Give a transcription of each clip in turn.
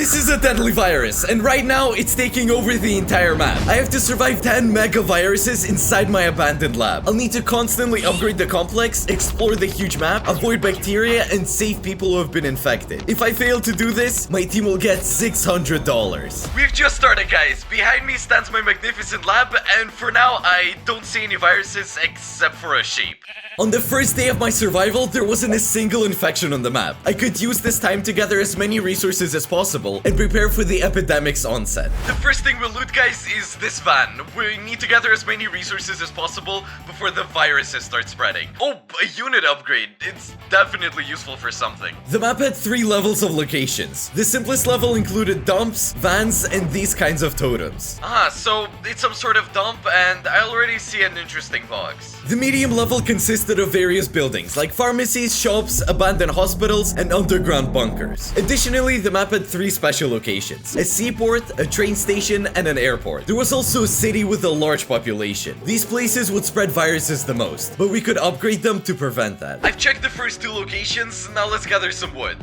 This is a deadly virus, and right now it's taking over the entire map. I have to survive 10 mega viruses inside my abandoned lab. I'll need to constantly upgrade the complex, explore the huge map, avoid bacteria, and save people who have been infected. If I fail to do this, my team will get $600. We've just started, guys. Behind me stands my magnificent lab, and for now, I don't see any viruses except for a sheep. On the first day of my survival, there wasn't a single infection on the map. I could use this time to gather as many resources as possible and prepare for the epidemic's onset. The first thing we'll loot, guys, is this van. We need to gather as many resources as possible before the viruses start spreading. Oh, a unit upgrade. It's definitely useful for something. The map had 3 levels of locations. The simplest level included dumps, vans, and these kinds of totems. So it's some sort of dump, and I already see an interesting box. The medium level consisted of various buildings, like pharmacies, shops, abandoned hospitals, and underground bunkers. Additionally, the map had 3 special locations: a seaport, a train station, and an airport. There was also a city with a large population. These places would spread viruses the most, but we could upgrade them to prevent that. I've checked the first 2 locations, now let's gather some wood.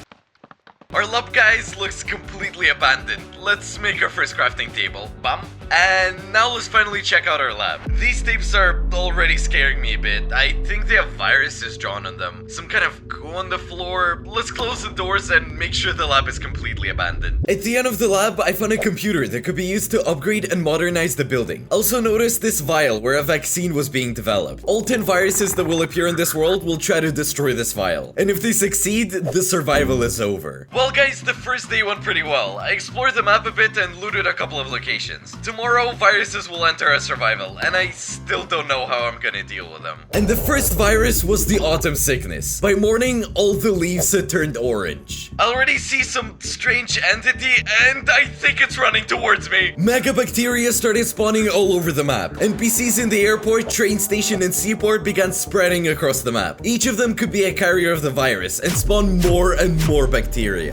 Our lab, guys, looks completely abandoned. Let's make our first crafting table. Bam. And now let's finally check out our lab. These tapes are already scaring me a bit. I think they have viruses drawn on them. Some kind of goo on the floor. Let's close the doors and make sure the lab is completely abandoned. At the end of the lab, I found a computer that could be used to upgrade and modernize the building. Also noticed this vial where a vaccine was being developed. All 10 viruses that will appear in this world will try to destroy this vial. And if they succeed, the survival is over. Well, guys, the first day went pretty well. I explored the map a bit and looted a couple of locations. Tomorrow, viruses will enter our survival, and I still don't know how I'm gonna deal with them. And the first virus was the autumn sickness. By morning, all the leaves had turned orange. I already see some strange entity, and I think it's running towards me. Mega bacteria started spawning all over the map. NPCs in the airport, train station, and seaport began spreading across the map. Each of them could be a carrier of the virus and spawn more and more bacteria.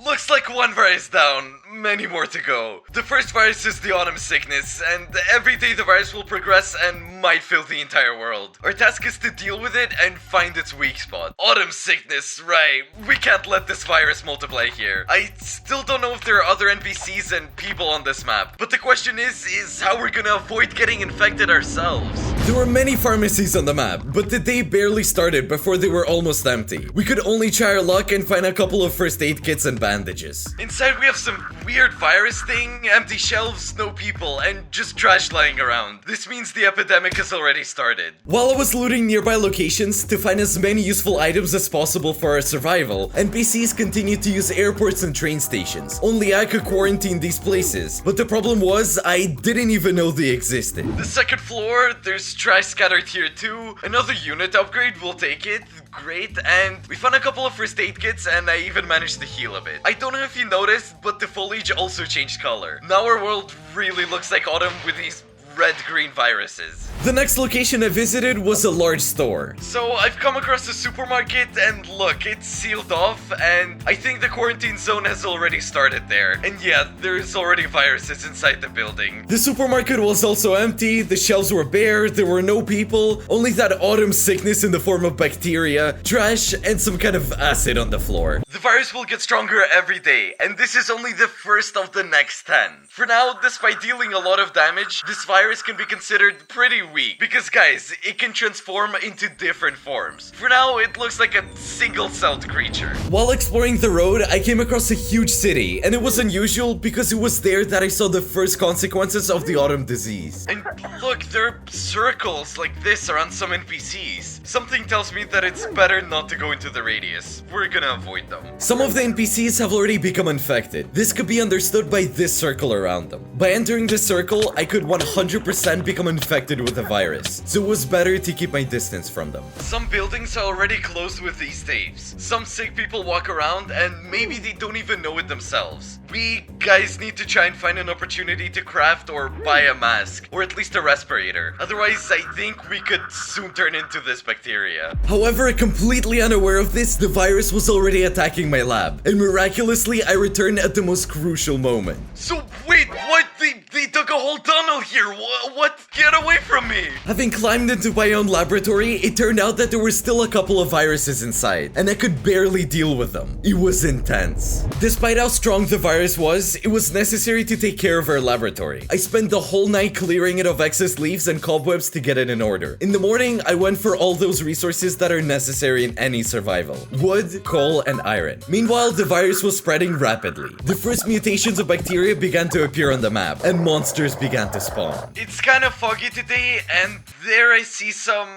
Looks like one virus down, many more to go. The first virus is the autumn sickness, and every day the virus will progress and might fill the entire world. Our task is to deal with it and find its weak spot. Autumn sickness, right. We can't let this virus multiply here. I still don't know if there are other NPCs and people on this map, but the question is how we're gonna avoid getting infected ourselves. There were many pharmacies on the map, but the day barely started before they were almost empty. We could only try our luck and find a couple of first aid kits and bandages. Inside we have some weird virus thing, empty shelves, no people, and just trash lying around. This means the epidemic has already started. While I was looting nearby locations to find as many useful items as possible for our survival, NPCs continued to use airports and train stations. Only I could quarantine these places, but the problem was I didn't even know they existed. The second floor, there's trash scattered here too. Another unit upgrade, we'll take it. Great, and we found a couple of first aid kits, and I even managed to heal a bit. I don't know if you noticed, but the foliage also changed color. Now our world really looks like autumn with these red-green viruses. The next location I visited was a large store. So I've come across a supermarket, and look, it's sealed off, and I think the quarantine zone has already started there. And yeah, there's already viruses inside the building. The supermarket was also empty, the shelves were bare, there were no people, only that autumn sickness in the form of bacteria, trash, and some kind of acid on the floor. The virus will get stronger every day, and this is only the first of the next 10. For now, despite dealing a lot of damage, this virus can be considered pretty weak, because guys, it can transform into different forms. For now, it looks like a single-celled creature. While exploring the road, I came across a huge city, and it was unusual because it was there that I saw the first consequences of the autumn disease. And look, there are circles like this around some NPCs. Something tells me that it's better not to go into the radius. We're gonna avoid them. Some of the NPCs have already become infected. This could be understood by this circle around them. By entering this circle, I could 100% become infected with the virus, so it was better to keep my distance from them. Some buildings are already closed with these tapes. Some sick people walk around and maybe they don't even know it themselves. We guys need to try and find an opportunity to craft or buy a mask, or at least a respirator. Otherwise, I think we could soon turn into this bacteria. However, completely unaware of this, the virus was already attacking my lab, and miraculously, I returned at the most crucial moment. So wait, what? They took dug a whole tunnel here. What? Get away from me! Having climbed into my own laboratory, it turned out that there were still a couple of viruses inside, and I could barely deal with them. It was intense. Despite how strong the virus was, it was necessary to take care of our laboratory. I spent the whole night clearing it of excess leaves and cobwebs to get it in order. In the morning, I went for all those resources that are necessary in any survival. Wood, coal, and iron. Meanwhile, the virus was spreading rapidly. The first mutations of bacteria began to appear on the map, and monsters began to spawn. It's kind of foggy today, and there I see some...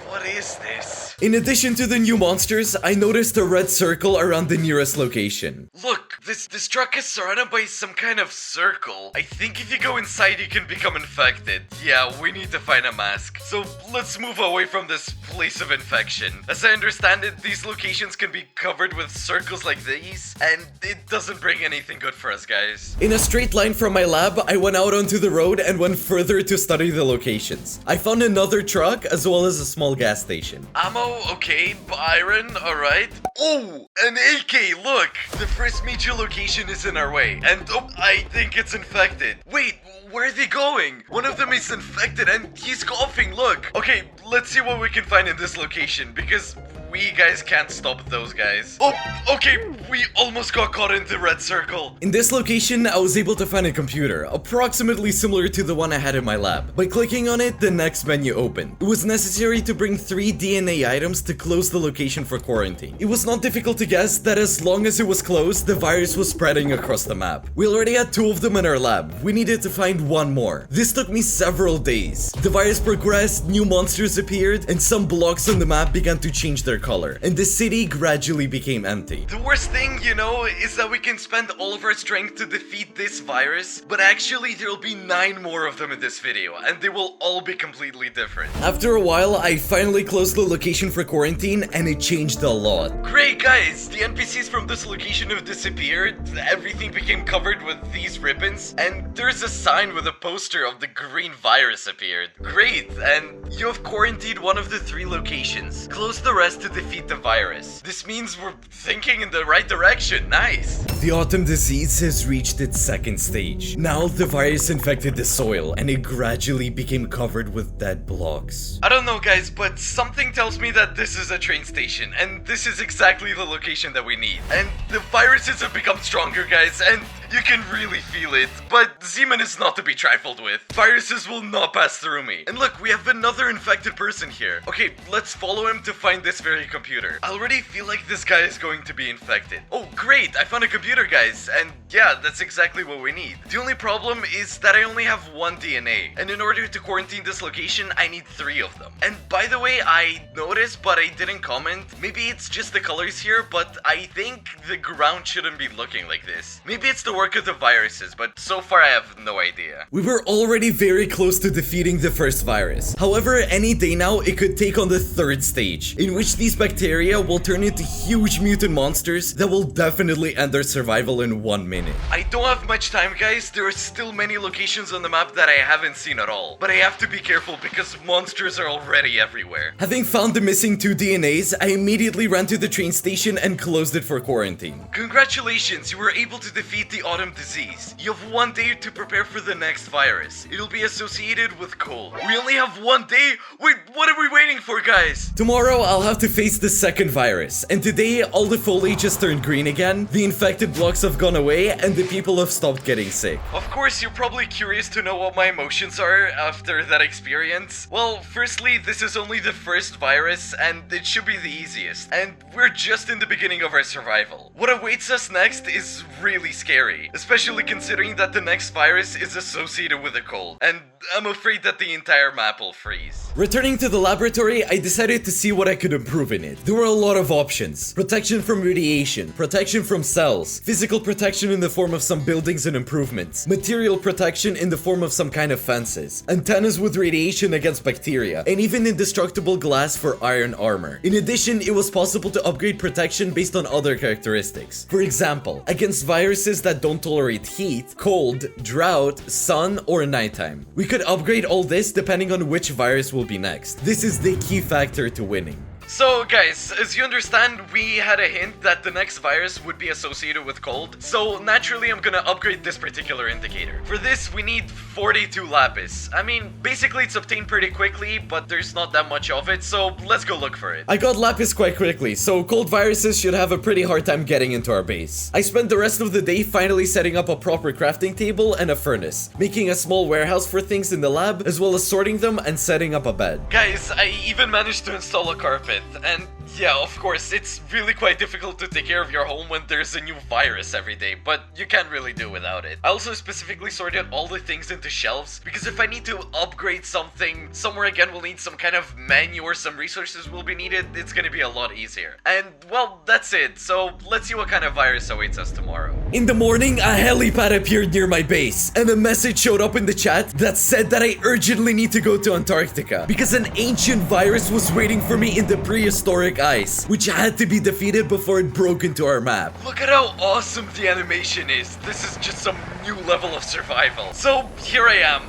What is this? In addition to the new monsters, I noticed a red circle around the nearest location. Look, this truck is surrounded by some kind of circle. I think if you go inside, you can become infected. Yeah, we need to find a mask. So let's move away from this place of infection. As I understand it, these locations can be covered with circles like these, and it doesn't bring anything good for us, guys. In a straight line from my lab, I went out onto the road and went further to study the locations. I found another truck as well as a small gas station. Ammo, okay, iron, alright. Oh, an AK, look! The first major location is in our way, and oh, I think it's infected. Wait, where are they going? One of them is infected and he's coughing, look! Okay, let's see what we can find in this location, because we guys can't stop those guys. Oh, okay, we almost got caught in the red circle. In this location, I was able to find a computer, approximately similar to the one I had in my lab. By clicking on it, the next menu opened. It was necessary to bring 3 DNA items to close the location for quarantine. It was not difficult to guess that as long as it was closed, the virus was spreading across the map. We already had 2 of them in our lab. We needed to find 1 more. This took me several days. The virus progressed, new monsters appeared, and some blocks on the map began to change their color, and the city gradually became empty. The worst thing, you know, is that we can spend all of our strength to defeat this virus, but actually there'll be 9 more of them in this video, and they will all be completely different. After a while, I finally closed the location for quarantine, and it changed a lot. Great, guys! The NPCs from this location have disappeared, everything became covered with these ribbons, and there's a sign with a poster of the green virus appeared. Great, and you have quarantined one of the 3 locations. Close the rest to defeat the virus. This means we're thinking in the right direction. Nice. The autumn disease has reached its 2nd stage. Now the virus infected the soil, and it gradually became covered with dead blocks. I don't know, guys, but something tells me that this is a train station, and this is exactly the location that we need. And the viruses have become stronger, guys, and you can really feel it. But Zeman is not to be trifled with. Viruses will not pass through me. And look, we have another infected person here. Okay, let's follow him to find this very computer. I already feel like this guy is going to be infected. Oh, great, I found a computer, guys. And yeah, that's exactly what we need. The only problem is that I only have 1 DNA. And in order to quarantine this location, I need 3 of them. And by the way, I noticed, but I didn't comment. Maybe it's just the colors here, but I think the ground shouldn't be looking like this. Maybe it's the work of the viruses, but so far I have no idea. We were already very close to defeating the first virus. However, any day now, it could take on the 3rd stage, in which these bacteria will turn into huge mutant monsters that will definitely end their survival in 1 minute. I don't have much time, guys. There are still many locations on the map that I haven't seen at all. But I have to be careful because monsters are already everywhere. Having found the missing 2 DNAs, I immediately ran to the train station and closed it for quarantine. Congratulations, you were able to defeat the autumn disease. You have 1 day to prepare for the next virus. It'll be associated with coal. We only have 1 day? Wait, what are we waiting for, guys? Tomorrow, I'll have to face the 2nd virus, and today, all the foliage has turned green again, the infected blocks have gone away, and the people have stopped getting sick. Of course, you're probably curious to know what my emotions are after that experience. Well, firstly, this is only the first virus, and it should be the easiest. And we're just in the beginning of our survival. What awaits us next is really scary, especially considering that the next virus is associated with a cold, and I'm afraid that the entire map will freeze. Returning to the laboratory, I decided to see what I could improve in it. There were a lot of options. Protection from radiation, protection from cells, physical protection in the form of some buildings and improvements, material protection in the form of some kind of fences, antennas with radiation against bacteria, and even indestructible glass for iron armor. In addition, it was possible to upgrade protection based on other characteristics. For example, against viruses that don't tolerate heat, cold, drought, sun, or nighttime. We could upgrade all this depending on which virus will be next. This is the key factor to winning. So guys, as you understand, we had a hint that the next virus would be associated with cold, so naturally I'm gonna upgrade this particular indicator. For this, we need 42 lapis. I mean, basically it's obtained pretty quickly, but there's not that much of it, so let's go look for it. I got lapis quite quickly, so cold viruses should have a pretty hard time getting into our base. I spent the rest of the day finally setting up a proper crafting table and a furnace, making a small warehouse for things in the lab, as well as sorting them and setting up a bed. Guys, I even managed to install a carpet, and yeah, of course, it's really quite difficult to take care of your home when there's a new virus every day, but you can't really do without it. I also specifically sorted all the things into shelves, because if I need to upgrade something, somewhere again we'll need some kind of menu or some resources will be needed, it's gonna be a lot easier. And, well, that's it, so let's see what kind of virus awaits us tomorrow. In the morning, a helipad appeared near my base, and a message showed up in the chat that said that I urgently need to go to Antarctica, because an ancient virus was waiting for me in the prehistoric ice, which had to be defeated before it broke into our map. Look at how awesome the animation is. This is just some new level of survival. So, here I am.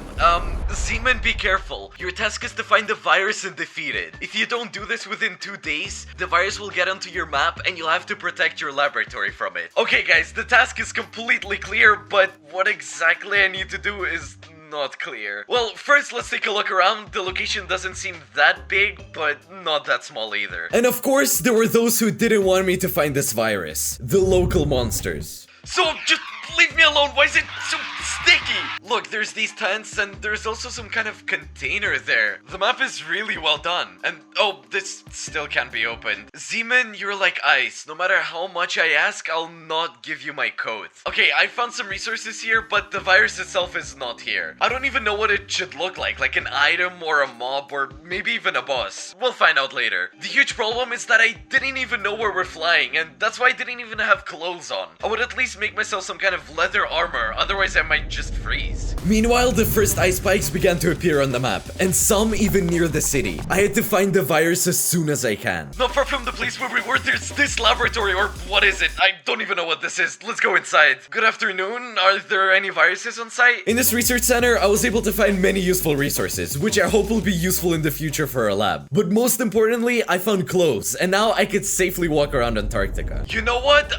Seaman, be careful. Your task is to find the virus and defeat it. If you don't do this within 2 days, the virus will get onto your map and you'll have to protect your laboratory from it. Okay guys, the task is completely clear, but what exactly I need to do is not clear. Well, first let's take a look around. The location doesn't seem that big, but not that small either. And of course, there were those who didn't want me to find this virus. The local monsters. So, just leave me alone. Why is it so sticky? Look, there's these tents and there's also some kind of container there. The map is really well done. And, oh, this still can't be opened. Zeman, you're like ice. No matter how much I ask, I'll not give you my code. Okay, I found some resources here, but the virus itself is not here. I don't even know what it should look like an item or a mob or maybe even a boss. We'll find out later. The huge problem is that I didn't even know where we're flying, and that's why I didn't even have clothes on. I would at least make myself some kind of leather armor, otherwise I might just freeze. Meanwhile, the first ice spikes began to appear on the map, and some even near the city. I had to find the virus as soon as I can. Not far from the place where we were, there's this laboratory, or what is it? I don't even know what this is. Let's go inside. Good afternoon. Are there any viruses on site? In this research center, I was able to find many useful resources, which I hope will be useful in the future for our lab. But most importantly, I found clothes, and now I could safely walk around Antarctica. You know what?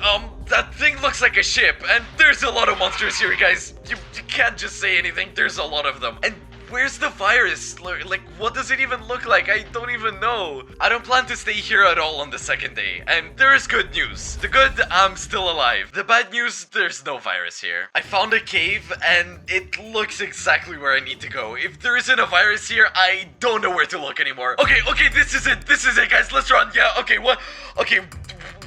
That thing looks like a ship, and there's a lot of monsters here, guys. You can't just say anything, there's a lot of them. And where's the virus? Like, what does it even look like? I don't even know. I don't plan to stay here at all on the second day, and there is good news. The good, I'm still alive. The bad news, there's no virus here. I found a cave, and it looks exactly where I need to go. If there isn't a virus here, I don't know where to look anymore. Okay, this is it, guys, let's run. Yeah, okay, what? Okay,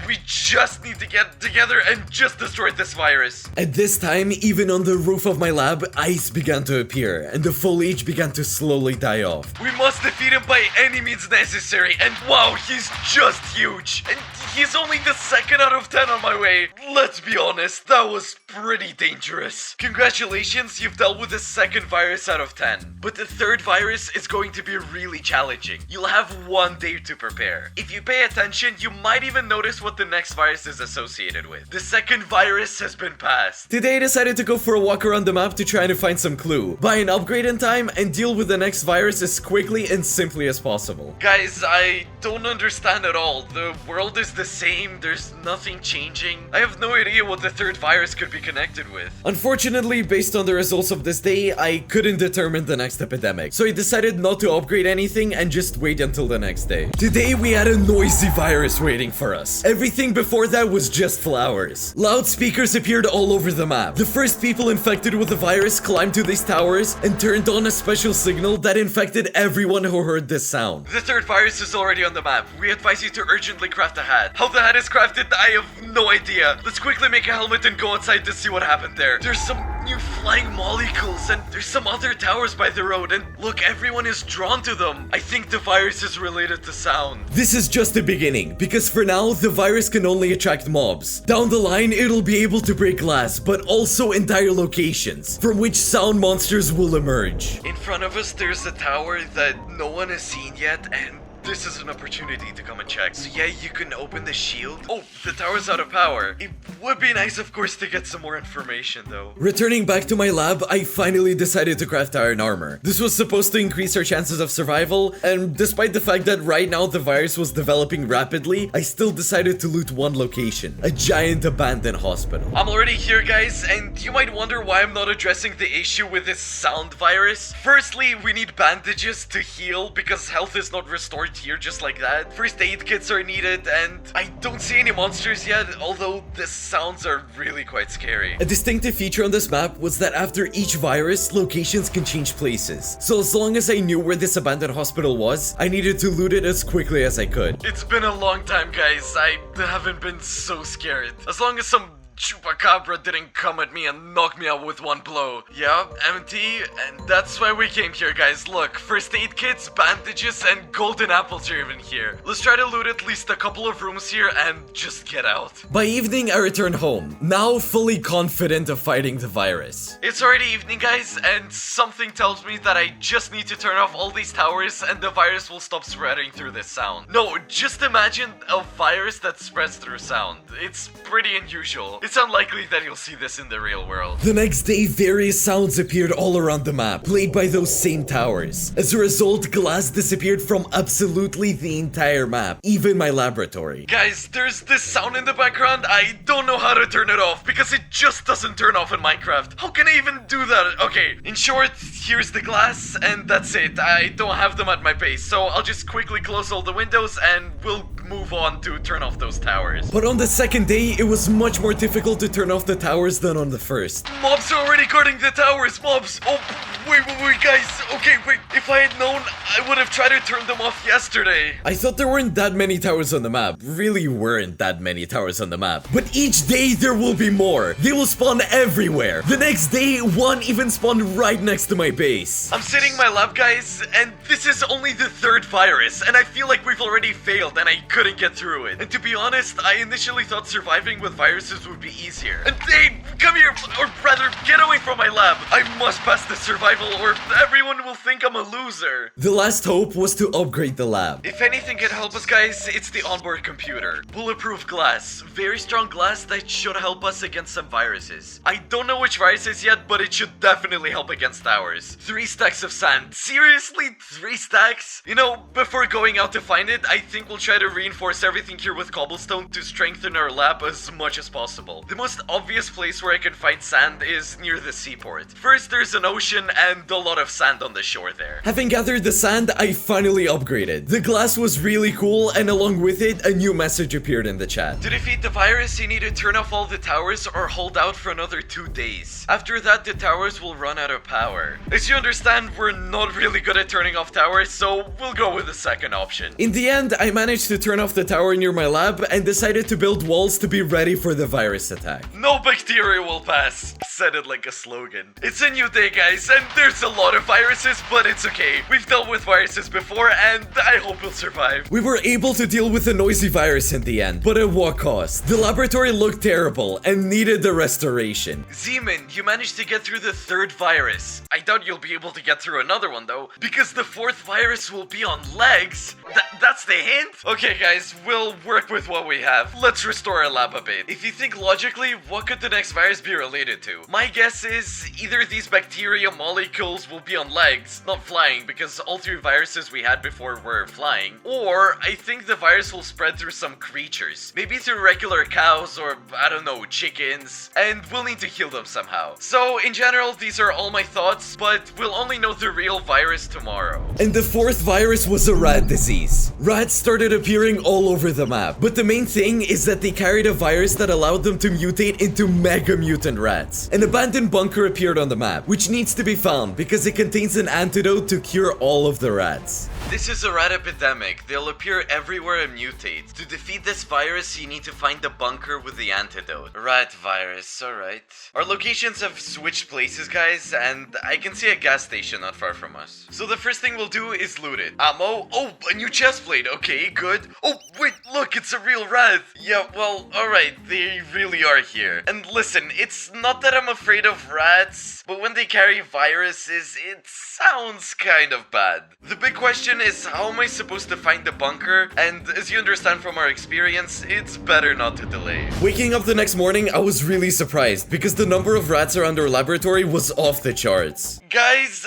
we just need to get together and just destroy this virus. At this time, even on the roof of my lab, ice began to appear, and the foliage began to slowly die off. We must defeat him by any means necessary, and wow, he's just huge. And he's only the 2nd out of 10 on my way. Let's be honest, that was pretty dangerous. Congratulations, you've dealt with the 2nd virus out of 10. But the 3rd virus is going to be really challenging. You'll have 1 day to prepare. If you pay attention, you might even notice what the next virus is associated with. The 2nd virus has been passed. Today I decided to go for a walk around the map to try to find some clue, buy an upgrade in time, and deal with the next virus as quickly and simply as possible. Guys, I don't understand at all. The world is the same, there's nothing changing. I have no idea what the 3rd virus could be connected with. Unfortunately, based on the results of this day, I couldn't determine the next epidemic, so I decided not to upgrade anything and just wait until the next day. Today we had a noisy virus waiting for us. Everything before that was just flowers. Loudspeakers appeared all over the map. The first people infected with the virus climbed to these towers and turned on a special signal that infected everyone who heard this sound. The 3rd virus is already on the map. We advise you to urgently craft a hat. How the hat is crafted, I have no idea. Let's quickly make a helmet and go outside to see what happened there. There's some new flying molecules and there's some other towers by the road, and look, everyone is drawn to them. I think the virus is related to sound. This is just the beginning, because for now, the virus can only attract mobs. Down the line, it'll be able to break glass, but also entire locations, from which sound monsters will emerge. In front of us, there's a tower that no one has seen yet, and this is an opportunity to come and check. So yeah, you can open the shield. Oh, the tower's out of power. It would be nice, of course, to get some more information though. Returning back to my lab, I finally decided to craft iron armor. This was supposed to increase our chances of survival, and despite the fact that right now the virus was developing rapidly, I still decided to loot one location, a giant abandoned hospital. I'm already here, guys, and you might wonder why I'm not addressing the issue with this sound virus. Firstly, we need bandages to heal because health is not restored here just like that. First aid kits are needed, and I don't see any monsters yet, although the sounds are really quite scary. A distinctive feature on this map was that after each virus, locations can change places. So as long as I knew where this abandoned hospital was, I needed to loot it as quickly as I could. It's been a long time, guys. I haven't been so scared. As long as some chupacabra didn't come at me and knock me out with one blow. Yeah, empty, and that's why we came here, guys. Look, first aid kits, bandages, and golden apples are even here. Let's try to loot at least a couple of rooms here and just get out. By evening, I returned home, now fully confident of fighting the virus. It's already evening, guys, and something tells me that I just need to turn off all these towers and the virus will stop spreading through this sound. No, just imagine a virus that spreads through sound. It's pretty unusual. It's unlikely that you'll see this in the real world. The next day, various sounds appeared all around the map, played by those same towers. As a result, glass disappeared from absolutely the entire map, even my laboratory. Guys, there's this sound in the background. I don't know how to turn it off because it just doesn't turn off in Minecraft. How can I even do that? Okay, in short, here's the glass and that's it. I don't have them at my base, so I'll just quickly close all the windows and we'll move on to turn off those towers. But on the second day, it was much more difficult to turn off the towers than on the first. Mobs are already guarding the towers, mobs! Oh, wait, guys. Okay, wait, if I had known, I would have tried to turn them off yesterday. I thought there weren't that many towers on the map. Really weren't that many towers on the map. But each day there will be more. They will spawn everywhere. The next day, one even spawned right next to my base. I'm sitting in my lab, guys, and this is only the third virus, and I feel like we've already failed and I couldn't get through it. And to be honest, I initially thought surviving with viruses would be easier. And hey, come here, or rather, get away from my lab. I must pass the survival or everyone will think I'm a loser. The last hope was to upgrade the lab. If anything can help us, guys, it's the onboard computer. Bulletproof glass. Very strong glass that should help us against some viruses. I don't know which viruses yet, but it should definitely help against ours. 3 stacks of sand. Seriously? 3 stacks? You know, before going out to find it, I think we'll try to reinforce everything here with cobblestone to strengthen our lab as much as possible. The most obvious place where I can find sand is near the seaport. First, there's an ocean and a lot of sand on the shore there. Having gathered the sand, I finally upgraded. The glass was really cool, and along with it, a new message appeared in the chat. To defeat the virus, you need to turn off all the towers or hold out for another 2 days. After that, the towers will run out of power. As you understand, we're not really good at turning off towers, so we'll go with the second option. In the end, I managed to turn off the tower near my lab and decided to build walls to be ready for the virus attack. No bacteria will pass. Said it like a slogan. It's a new day, guys, and there's a lot of viruses, but it's okay. We've dealt with viruses before, and I hope we'll survive. We were able to deal with a noisy virus in the end, but at what cost? The laboratory looked terrible and needed the restoration. Zeman, you managed to get through the 3rd virus. I doubt you'll be able to get through another one, though, because the 4th virus will be on legs. That's the hint? Okay, guys, we'll work with what we have. Let's restore our lab a bit. If you think logically, what could the next virus be related to? My guess is either these bacteria molecules will be on legs, not flying, because all 3 viruses we had before were flying, or I think the virus will spread through some creatures. Maybe through regular cows or, I don't know, chickens, and we'll need to heal them somehow. So, in general, these are all my thoughts, but we'll only know the real virus tomorrow. And the 4th virus was a rat disease. Rats started appearing all over the map, but the main thing is that they carried a virus that allowed them to mutate into mega mutant rats. An abandoned bunker appeared on the map, which needs to be found because it contains an antidote to cure all of the rats. This is a rat epidemic. They'll appear everywhere and mutate. To defeat this virus, you need to find the bunker with the antidote. Rat virus, alright. Our locations have switched places, guys, and I can see a gas station not far from us. So the first thing we'll do is loot it. Ammo? Oh, a new chest plate. Okay, good. Oh, wait, look, it's a real rat. Yeah, well, alright, they really are here. And listen, it's not that I'm afraid of rats, but when they carry viruses, it sounds kind of bad. The big question is, how am I supposed to find the bunker? And as you understand from our experience, it's better not to delay. Waking up the next morning, I was really surprised because the number of rats around our laboratory was off the charts. Guys,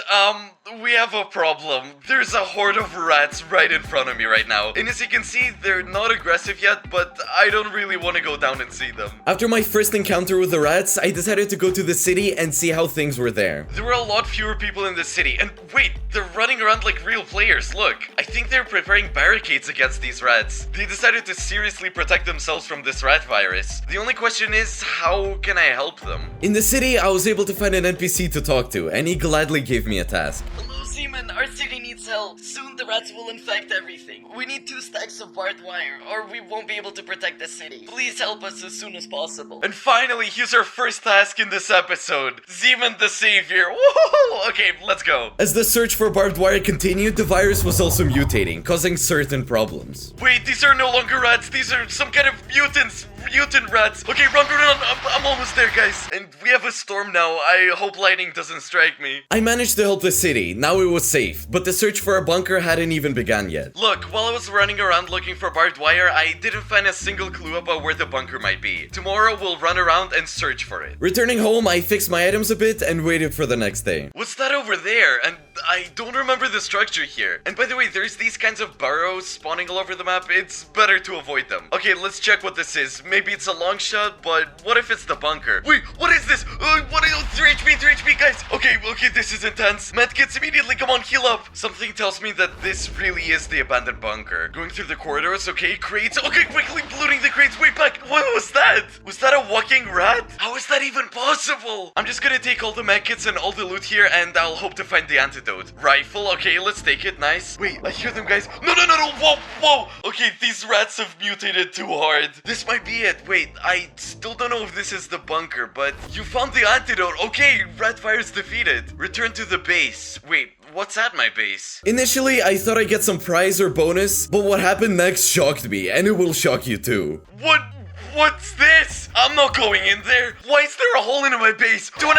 we have a problem. There's a horde of rats right in front of me right now. And as you can see, they're not aggressive yet, but I don't really want to go down and see them. After my first encounter with the rats, I decided to go to the city and see how things were there. There were a lot fewer people in the city. And wait, they're running around like real players. Look, I think they're preparing barricades against these rats. They decided to seriously protect themselves from this rat virus. The only question is, how can I help them? In the city, I was able to find an NPC to talk to, and he gladly gave me a task. Hello, Seaman. Our city needs help. Soon the rats will infect everything. We need 2 stacks of barbed wire, or we won't be able to protect the city. Please help us as soon as possible. And finally, here's our first task in this episode. Zeman the Savior. Woohoo! Okay, let's go. As the search for barbed wire continued, the virus was also mutating, causing certain problems. Wait, these are no longer rats. These are some kind of mutants. Mutant rats. Okay, run. I'm almost there, guys. And we have a storm now. I hope lightning doesn't strike me. I managed to help the city. Now it was safe, but the search for a bunker hadn't even begun yet. Look, while I was running around looking for barbed wire, I didn't find a single clue about where the bunker might be. Tomorrow, we'll run around and search for it. Returning home, I fixed my items a bit and waited for the next day. What's that over there? And I don't remember the structure here. And by the way, there's these kinds of burrows spawning all over the map. It's better to avoid them. Okay, let's check what this is. Maybe it's a long shot, but what if it's the bunker? Wait, what is this? What is 3 HP, guys? Okay, this is intense. Medkits immediately, come on, heal up. Something tells me that this really is the abandoned bunker. Going through the corridors, okay, crates. Okay, quickly looting the crates. Wait, back. What was that? Was that a walking rat? How is that even possible? I'm just gonna take all the medkits and all the loot here, and I'll hope to find the antidote. Rifle, okay, let's take it. Nice. Wait, I hear them, guys. No. Whoa. Okay, these rats have mutated too hard. This might be it. Wait, I still don't know if this is the bunker, but you found the antidote. Okay, rat virus defeated. Return to the base. Wait, what's at my base? Initially, I thought I'd get some prize or bonus, but what happened next shocked me, and it will shock you too. What's this? I'm not going in there. Why is there a hole in my base? 2.5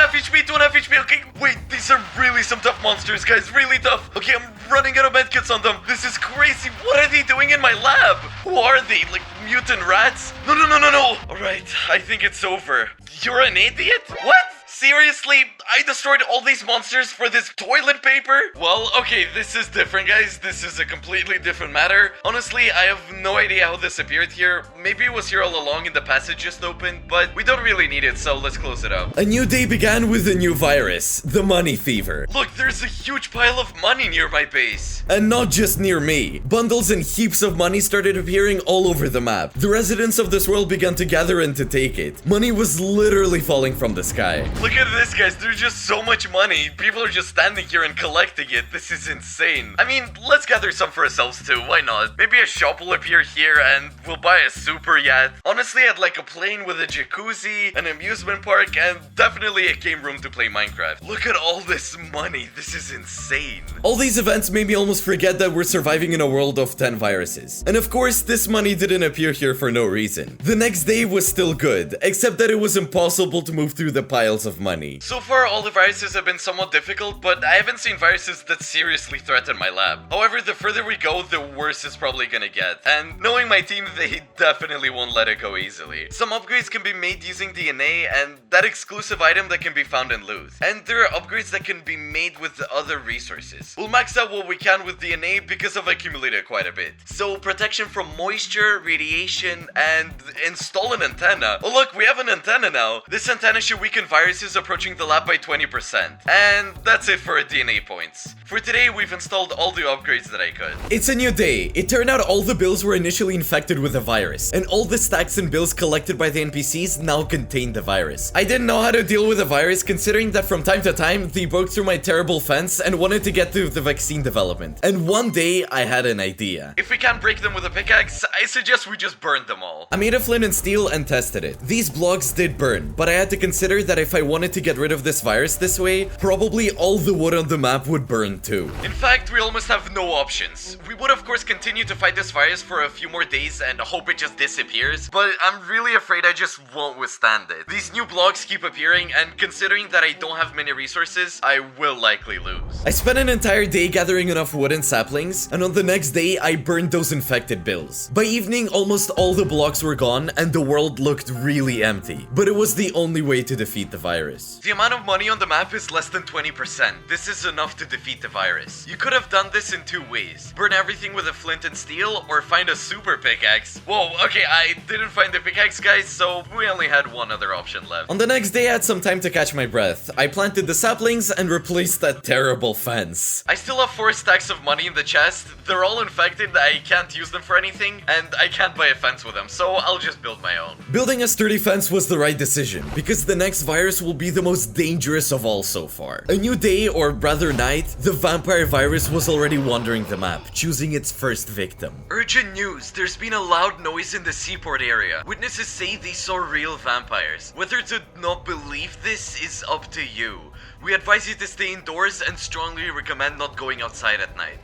HP. Okay, wait, these are really some tough monsters, guys. Really tough. Okay, I'm running out of medkits on them. This is crazy. What are they doing in my lab? Who are they? Like mutant rats? No. Alright, I think it's over. You're an idiot? What? Seriously? I destroyed all these monsters for this toilet paper? Well, okay, this is different, guys. This is a completely different matter. Honestly, I have no idea how this appeared here. Maybe it was here all along and the passage just opened, but we don't really need it, so let's close it up. A new day began with a new virus, the money fever. Look, there's a huge pile of money near my base. And not just near me. Bundles and heaps of money started appearing all over the map. The residents of this world began to gather and to take it. Money was literally falling from the sky. Look at this, guys. There's just so much money. People are just standing here and collecting it. This is insane. I mean, let's gather some for ourselves too. Why not? Maybe a shop will appear here and we'll buy a super yacht. Honestly, I'd like a plane with a jacuzzi, an amusement park, and definitely a game room to play Minecraft. Look at all this money. This is insane. All these events made me almost forget that we're surviving in a world of 10 viruses. And of course, this money didn't appear here for no reason. The next day was still good, except that it was impossible to move through the piles of money. So far, all the viruses have been somewhat difficult, but I haven't seen viruses that seriously threaten my lab. However, the further we go, the worse it's probably gonna get. And knowing my team, they definitely won't let it go easily. Some upgrades can be made using DNA and that exclusive item that can be found in loot. And there are upgrades that can be made with other resources. We'll max out what we can with DNA because I've accumulated quite a bit. So protection from moisture, radiation, and install an antenna. Oh look, we have an antenna now. This antenna should weaken viruses approaching the lab by 20%. And that's it for DNA points. For today, we've installed all the upgrades that I could. It's a new day. It turned out all the bills were initially infected with the virus, and all the stacks and bills collected by the NPCs now contained the virus. I didn't know how to deal with the virus, considering that from time to time, they broke through my terrible fence and wanted to get to the vaccine development. And one day, I had an idea. If we can't break them with a pickaxe, I suggest we just burn them all. I made a flint and steel and tested it. These blocks did burn, but I had to consider that if I wanted to get rid of this this virus this way, probably all the wood on the map would burn too. In fact, we almost have no options. We would of course continue to fight this virus for a few more days and hope it just disappears, but I'm really afraid I just won't withstand it. These new blocks keep appearing, and considering that I don't have many resources, I will likely lose. I spent an entire day gathering enough wood and saplings, and on the next day I burned those infected bills. By evening, almost all the blocks were gone and the world looked really empty, but it was the only way to defeat the virus. The amount of money on the map is less than 20%. This is enough to defeat the virus. You could have done this in two ways. Burn everything with a flint and steel, or find a super pickaxe. Whoa, okay, I didn't find the pickaxe, guys, so we only had one other option left. On the next day I had some time to catch my breath. I planted the saplings and replaced that terrible fence. I still have 4 stacks of money in the chest. They're all infected, I can't use them for anything, and I can't buy a fence with them, so I'll just build my own. Building a sturdy fence was the right decision, because the next virus will be the most dangerous of all so far. A new day, or rather night, the vampire virus was already wandering the map, choosing its first victim. Urgent news, there's been a loud noise in the seaport area. Witnesses say they saw real vampires. Whether to not believe this is up to you. We advise you to stay indoors and strongly recommend not going outside at night.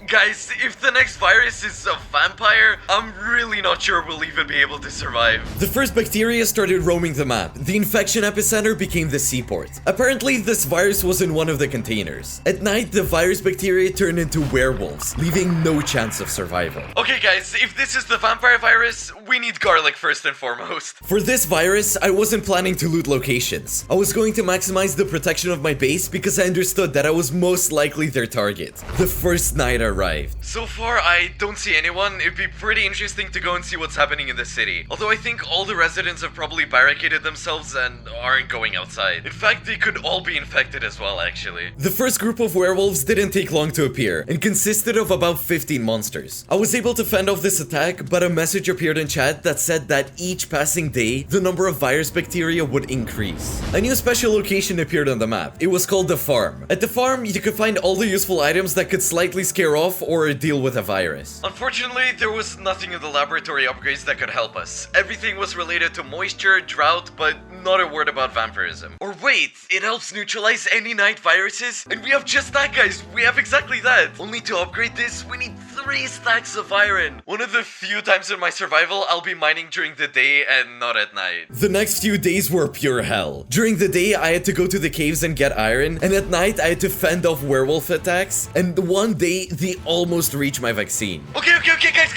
Guys, if the next virus is a vampire, I'm really not sure we'll even be able to survive. The first bacteria started roaming the map. The infection epicenter became the seaport. Apparently, this virus was in one of the containers. At night, the virus bacteria turned into werewolves, leaving no chance of survival. Okay guys, if this is the vampire virus, we need garlic first and foremost. For this virus, I wasn't planning to loot locations. I was going to maximize the protection of my base because I understood that I was most likely their target. The first night arrived. So far, I don't see anyone. It'd be pretty interesting to go and see what's happening in the city. Although I think all the residents have probably barricaded themselves and aren't going outside. In fact, they could all be infected as well, actually. The first group of werewolves didn't take long to appear and consisted of about 15 monsters. I was able to fend off this attack, but a message appeared in chat that said that each passing day, the number of virus bacteria would increase. A new special location appeared on the map. It was called the farm. At the farm, you could find all the useful items that could slightly scare off or deal with a virus. Unfortunately, there was nothing in the laboratory upgrades that could help us. Everything was related to moisture, drought, but not a word about vampirism. Or wait, it helps neutralize any night viruses? And we have just that, guys. We have exactly that. Only to upgrade this, we need 3 stacks of iron. One of the few times in my survival, I'll be mining during the day and not at night. The next few days were pure hell. During the day, I had to go to the caves and get iron, and at night, I had to fend off werewolf attacks, and one day, they almost reached my vaccine. Okay, guys,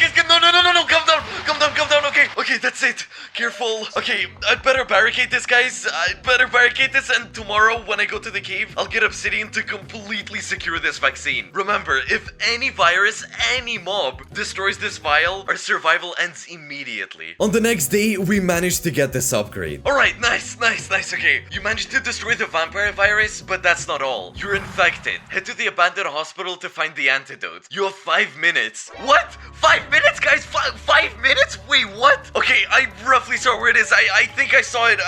no, calm down, okay, that's it. Careful. Okay, I'd better barricade this, guys. And tomorrow, when I go to the cave, I'll get obsidian to completely secure this vaccine. Remember, if any virus, any mob, destroys this vial, our survival ends immediately. On the next day, we managed to get this upgrade. Alright, nice, okay. You managed to destroy the vampire virus, but that's not all. You're infected. Head to the abandoned hospital to find the antidote. You have 5 minutes. What? 5 minutes, guys? 5 minutes? Wait, what? Okay, I roughly saw where it is. I think I saw it.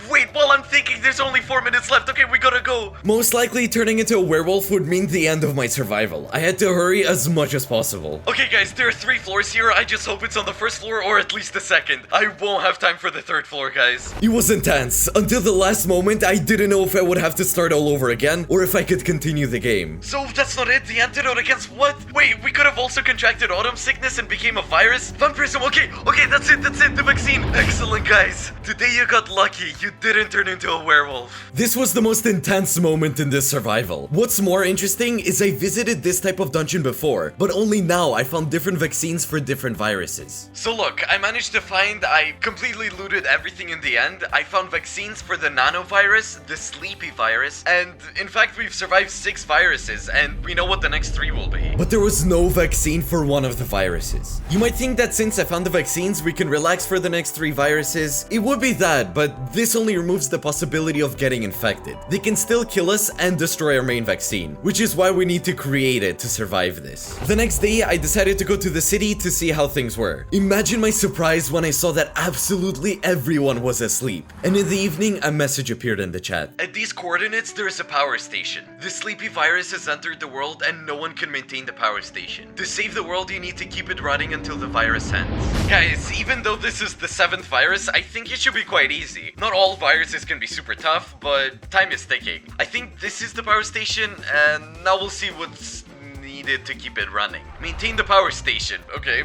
Wait, while I'm thinking, there's only 4 minutes left. Okay, we gotta go. Most likely, turning into a werewolf would mean the end of my survival. I had to hurry as much as possible. Okay, guys, there are 3 floors here. I just hope it's on the first floor or at least the second. I won't have time for the 3rd floor, guys. It was intense. Until the last moment, I didn't know if I would have to start all over again or if I could continue the game. So that's not it? The antidote against what? Wait, we could have also contracted autumn sickness and became a virus? Vampirism, okay, that's it, the vaccine. Excellent, guys. Today you got lucky. You didn't turn into a werewolf. This was the most intense moment in this survival. What's more interesting is I visited this type of dungeon before, but only now I found different vaccines for different viruses. So look, I managed to find, I completely looted everything in the end. I found vaccines for the nanovirus, the sleepy virus, and in fact we've survived 6 viruses, and we know what the next 3 will be. But there was no vaccine for one of the viruses. You might think that since I found the vaccines, we can relax for the next 3 viruses. It would be that, but this only removes the possibility of getting infected. They can still kill us and destroy our main vaccine, which is why we need to create it to survive this. The next day, I decided to go to the city to see how things were. Imagine my surprise when I saw that absolutely everyone was asleep. And in the evening, a message appeared in the chat. At these coordinates, there is a power station. The sleepy virus has entered the world and no one can maintain the power station. To save the world, you need to keep it running until the virus ends. Guys, even though this is the 7th virus, I think it should be quite easy. Not all viruses can be super tough, but time is ticking. I think this is the power station, and now we'll see what's needed to keep it running. Maintain the power station. Okay.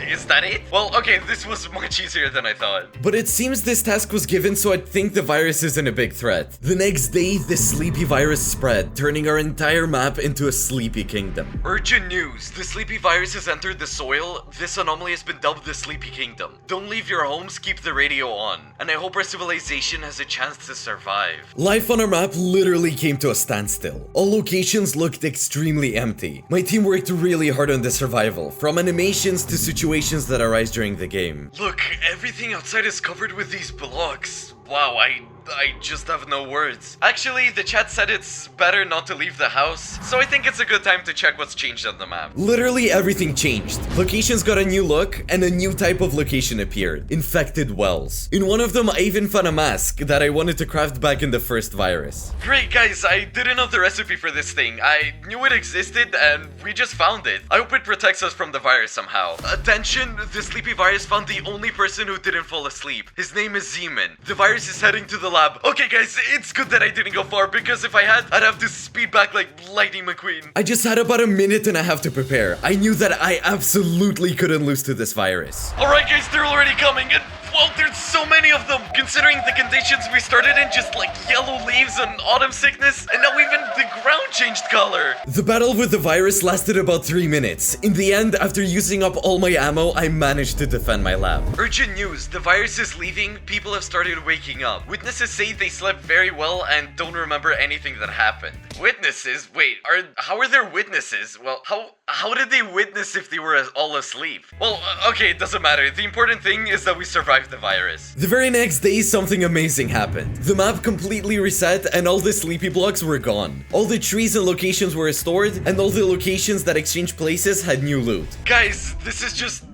Is that it? Well, okay, this was much easier than I thought. But it seems this task was given so I'd think the virus isn't a big threat. The next day, the sleepy virus spread, turning our entire map into a sleepy kingdom. Urgent news. The sleepy virus has entered the soil. This anomaly has been dubbed the Sleepy Kingdom. Don't leave your homes, keep the radio on. And I hope our civilization has a chance to survive. Life on our map literally came to a standstill. All locations looked extremely empty. My team worked really hard on the survival, from animations to situations that arise during the game. Look, everything outside is covered with these blocks. Wow, I just have no words. Actually, the chat said it's better not to leave the house, so I think it's a good time to check what's changed on the map. Literally everything changed. Locations got a new look, and a new type of location appeared. Infected wells. In one of them, I even found a mask that I wanted to craft back in the first virus. Great, guys, I didn't know the recipe for this thing. I knew it existed, and we just found it. I hope it protects us from the virus somehow. Attention, the sleepy virus found the only person who didn't fall asleep. His name is Zeman. The virus is heading to the lab. Okay, guys, it's good that I didn't go far, because if I had, I'd have to speed back like Lightning McQueen. I just had about a minute and a half to prepare. I knew that I absolutely couldn't lose to this virus. Alright, guys, they're already coming, and well, there's so many of them. Considering the conditions we started in, just like yellow leaves and autumn sickness, and now even the ground changed color. The battle with the virus lasted about 3 minutes. In the end, after using up all my ammo, I managed to defend my lab. Urgent news, the virus is leaving, people have started waking up. Witnesses say they slept very well and don't remember anything that happened. Witnesses? Wait, how are there witnesses? Well, how did they witness if they were all asleep? Well, okay, it doesn't matter. The important thing is that we survived the virus. The very next day, something amazing happened. The map completely reset and all the sleepy blocks were gone. All the trees and locations were restored, and all the locations that exchanged places had new loot. Guys, this is just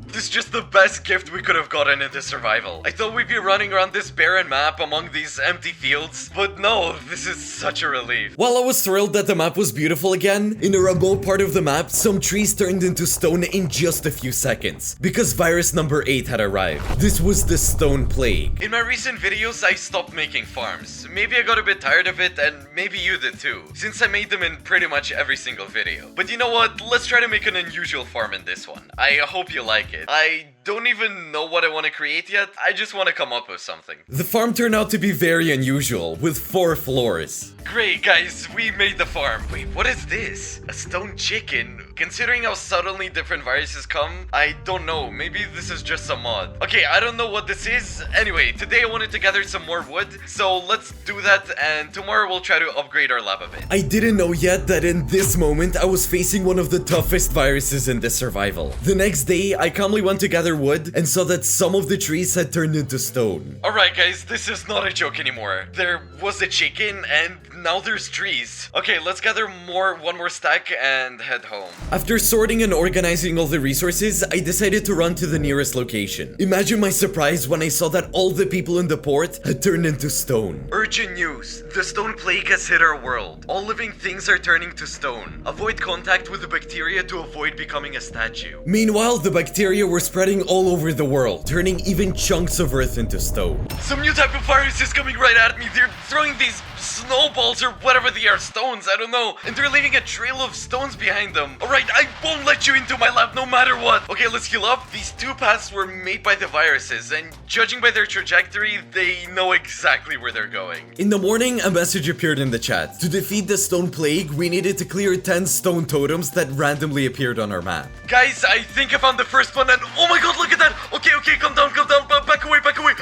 the best gift we could have gotten in this survival. I thought we'd be running around this barren map among these empty fields, but no, this is such a relief. While I was thrilled that the map was beautiful again, in a remote part of the map, some trees turned into stone in just a few seconds, because virus number 8 had arrived. This was the stone plague. In my recent videos, I stopped making farms. Maybe I got a bit tired of it, and maybe you did too, since I made them in pretty much every single video. But you know what? Let's try to make an unusual farm in this one. I hope you like it. I don't even know what I want to create yet. I just want to come up with something. The farm turned out to be very unusual, with 4 floors. Great, guys, we made the farm. Wait, what is this? A stone chicken? Considering how suddenly different viruses come, I don't know. Maybe this is just a mod. Okay, I don't know what this is. Anyway, today I wanted to gather some more wood, so let's do that, and tomorrow we'll try to upgrade our lab a bit. I didn't know yet that in this moment I was facing one of the toughest viruses in this survival. The next day, I calmly went to gather wood and saw that some of the trees had turned into stone. Alright guys, this is not a joke anymore. There was a chicken and now there's trees. Okay, let's gather one more stack and head home. After sorting and organizing all the resources, I decided to run to the nearest location. Imagine my surprise when I saw that all the people in the port had turned into stone. Urgent news. The stone plague has hit our world. All living things are turning to stone. Avoid contact with the bacteria to avoid becoming a statue. Meanwhile, the bacteria were spreading all over the world, turning even chunks of earth into stone. Some new type of virus is coming right at me. They're throwing these snowballs or whatever they are, stones, I don't know. And they're leaving a trail of stones behind them. Alright, I won't let you into my lab no matter what. Okay, let's heal up. These 2 paths were made by the viruses, and judging by their trajectory, they know exactly where they're going. In the morning, a message appeared in the chat. To defeat the stone plague, we needed to clear 10 stone totems that randomly appeared on our map. Guys, I think I found the first one, and oh my god, look at that! Okay, calm down, back away.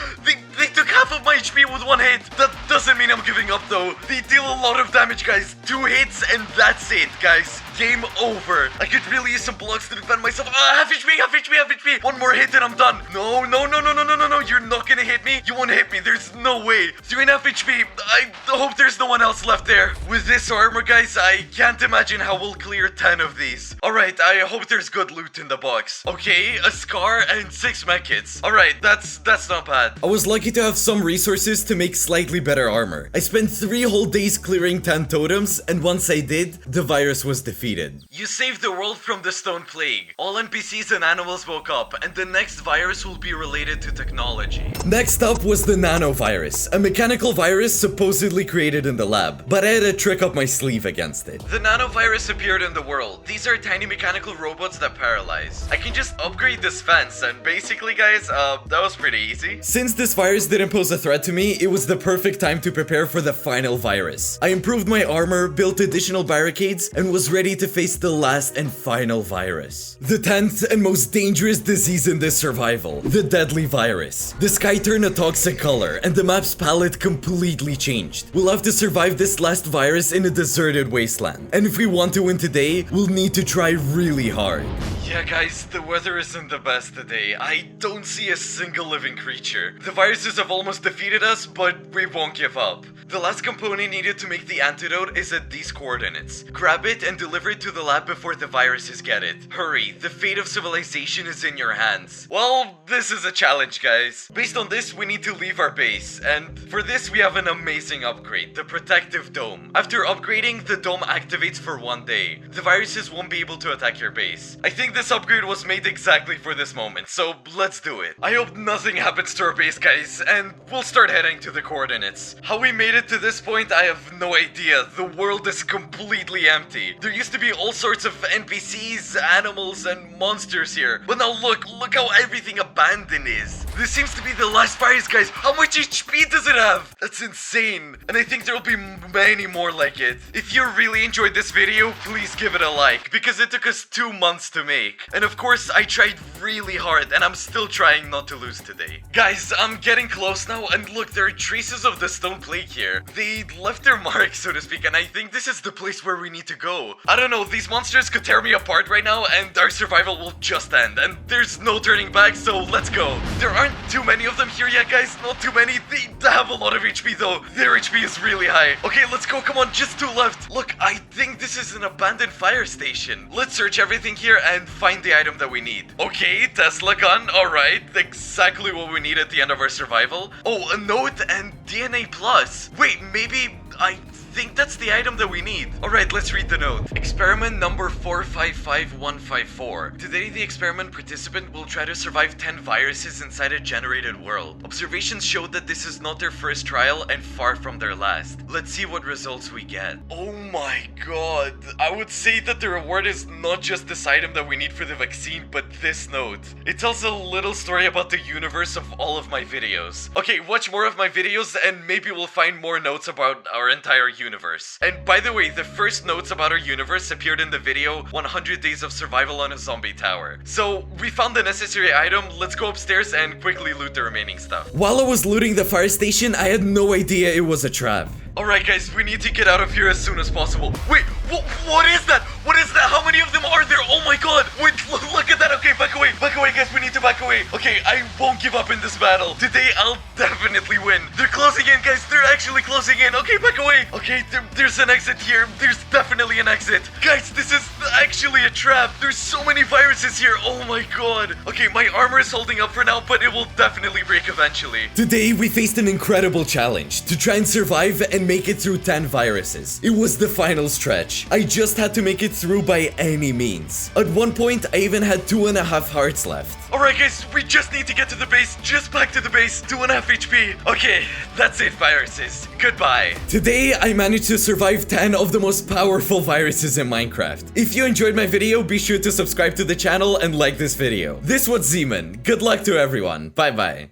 They took half of my HP with 1 hit. That doesn't mean I'm giving up though. They deal a lot of damage, guys. 2 hits and that's it, guys. Game over. I could really use some blocks to defend myself. Half HP. 1 more hit and I'm done. No. You're not gonna hit me. You won't hit me. There's no way. 3.5 HP. I hope there's no one else left there. With this armor, guys, I can't imagine how we'll clear 10 of these. Alright, I hope there's good loot in the box. Okay, a scar and 6 medkits. Alright, that's not bad. I was lucky to have some resources to make slightly better armor. I spent 3 whole days clearing 10 totems, and once I did, the virus was defeated. defeated. You saved the world from the Stone Plague. All NPCs and animals woke up, and the next virus will be related to technology. Next up was the nanovirus, a mechanical virus supposedly created in the lab, but I had a trick up my sleeve against it. The nanovirus appeared in the world. These are tiny mechanical robots that paralyze. I can just upgrade this fence, and basically, guys, that was pretty easy. Since this virus didn't pose a threat to me, it was the perfect time to prepare for the final virus. I improved my armor, built additional barricades, and was ready to face the last and final virus. The 10th and most dangerous disease in this survival, the deadly virus. The sky turned a toxic color, and the map's palette completely changed. We'll have to survive this last virus in a deserted wasteland. And if we want to win today, we'll need to try really hard. Yeah, guys, the weather isn't the best today. I don't see a single living creature. The viruses have almost defeated us, but we won't give up. The last component needed to make the antidote is at these coordinates. Grab it and deliver it to the lab before the viruses get it. Hurry, the fate of civilization is in your hands. Well, this is a challenge, guys. Based on this, we need to leave our base, and for this we have an amazing upgrade, the protective dome. After upgrading, the dome activates for 1 day. The viruses won't be able to attack your base. I think this upgrade was made exactly for this moment, so let's do it. I hope nothing happens to our base, guys, and we'll start heading to the coordinates. How we made it to this point, I have no idea. The world is completely empty. There used to be all sorts of NPCs, animals, and monsters here, but now look how everything abandoned is. This seems to be the last virus, guys. How much HP does it have? That's insane. And I think there'll be many more like it. If you really enjoyed this video, please give it a like, because it took us 2 months to make. And of course, I tried really hard, and I'm still trying not to lose today. Guys, I'm getting close now, and look, there are traces of the Stone Plague here. They left their mark, so to speak, and I think this is the place where we need to go. I don't know, these monsters could tear me apart right now, and our survival will just end, and there's no turning back, so let's go. There aren't too many of them here yet, guys, not too many. They have a lot of HP though. Their HP is really high. Okay, let's go, come on, just 2 left. Look, I think this is an abandoned fire station. Let's search everything here and find the item that we need. Okay, Tesla gun, alright, exactly what we need at the end of our survival. Oh, a note and DNA plus. Wait, maybe I think that's the item that we need. Alright, let's read the note. Experiment number 455154. Today, the experiment participant will try to survive 10 viruses inside a generated world. Observations showed that this is not their first trial and far from their last. Let's see what results we get. Oh my god. I would say that the reward is not just this item that we need for the vaccine, but this note. It tells a little story about the universe of all of my videos. Okay, watch more of my videos and maybe we'll find more notes about our entire universe. And by the way, the first notes about our universe appeared in the video 100 Days of Survival on a Zombie Tower. So we found the necessary item, let's go upstairs and quickly loot the remaining stuff. While I was looting the fire station, I had no idea it was a trap. Alright guys, we need to get out of here as soon as possible. Wait, what is that? What is that? How many of them are there? Oh my god! Wait, look at that. Okay, back away guys, we need to back away. Okay, I won't give up in this battle. Today, I'll definitely win. They're closing in, guys, they're actually closing in. Okay, back away. Okay, there's an exit here. There's definitely an exit. Guys, this is actually a trap. There's so many viruses here. Oh my god. Okay, my armor is holding up for now, but it will definitely break eventually. Today, we faced an incredible challenge to try and survive and make it through 10 viruses. It was the final stretch. I just had to make it through by any means. At one point, I even had 2.5 hearts left. Alright guys, we just need to get to the base. Just back to the base. 2.5 HP. Okay, that's it, viruses. Goodbye. Today, I managed to survive 10 of the most powerful viruses in Minecraft. If you enjoyed my video, be sure to subscribe to the channel and like this video. This was Zeman. Good luck to everyone. Bye bye.